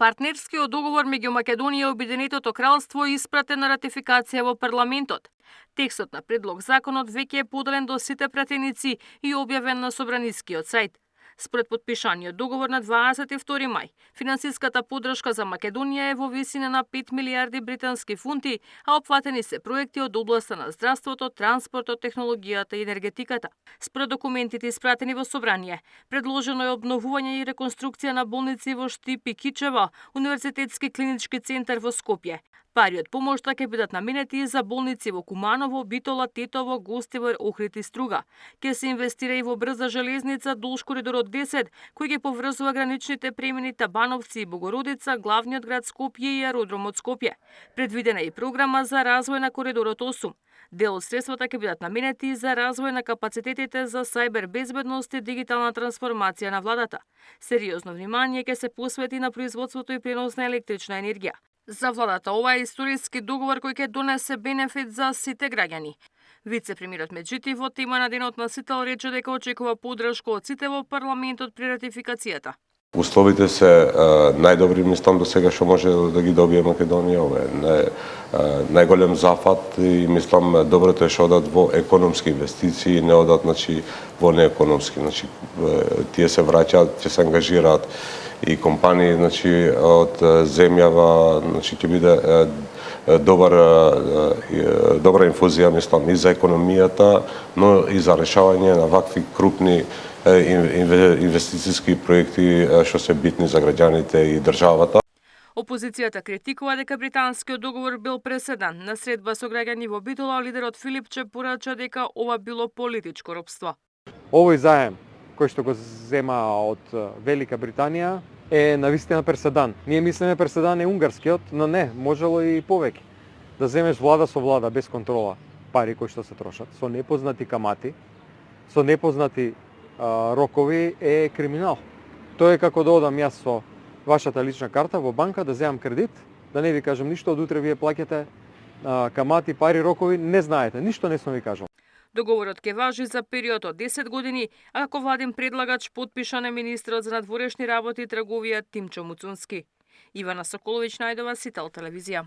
Партнерскиот договор меѓу Македонија и Обединетото кралство е испратен на ратификација во парламентот. Текстот на предлог законот веќе е поделен до сите пратеници и објавен на собранискиот сајт. Според подпишаниот договор на 22 мај, финансиската поддршка за Македонија е во висина на 5 милиарди британски фунти, а опфатени се проекти од областа на здравството, транспортот, технологијата и енергетиката. Според документите испратени во собрание, предложено е обновување и реконструкција на болници во Штип и Кичево, Универзитетски клинички центар во Скопје. Пари од помошта ќе бидат наменети и за болници во Куманово, Битола, Тетово, Гостивар, Охрид и Струга. Ќе се инвестира и во брза железница долж коридорот 10, кој ќе поврзува граничните премини Табановци и Богородица, главниот град Скопје и аеродромот Скопје. Предвидена е и програма за развој на коридорот 8. Дел од средствата ќе бидат наменети и за развој на капацитетите за сајбер безбедност и дигитална трансформација на владата. Сериозно внимание ќе се посвети на производството и пренос на електрична енергија. За владата ова е историски договор кој ќе донесе бенефит за сите граѓани. Вице-премиерот Меджити во тема на денот на сител рече дека очекува поддршка од сите во парламентот при ратификацијата. Условите се најдобри, мислам, до сега што може да ги добие Македонија. Ова е најголем зафат и мислам доброто е што одат во економски инвестиции, не одат во неекономски. Тие се враќаат, ќе се ангажираат и компании од земјава, ќе биде добра инфузија, мислам, и за економијата, но и за решавање на вакви крупни инвестициски проекти што се битни за граѓаните и државата. Опозицијата критикува дека британскиот договор бил преседан. На средба со граѓани во Битола, лидерот Филипче порача дека ова било политичко робство. Овој заем кој што го зема од Велика Британија е навистина преседан. Ние мислиме преседан е унгарскиот, но не, можело и повеќе. Да земеш влада со влада без контрола пари кои што се трошат, со непознати камати, со непознати рокови е криминал. Тоа е како да одам јас со вашата лична карта во банка да земам кредит, да не ви кажам ништо, од утре вие плаќате камати, пари, рокови, не знаете, ништо не сум ви кажал. Договорот ќе важи за период од 10 години, а како владин предлагач подпишан е министрот за надворешни работи и трговија Тимчо Муцунски. Ивана Соколовиќ најдова, Сител телевизија.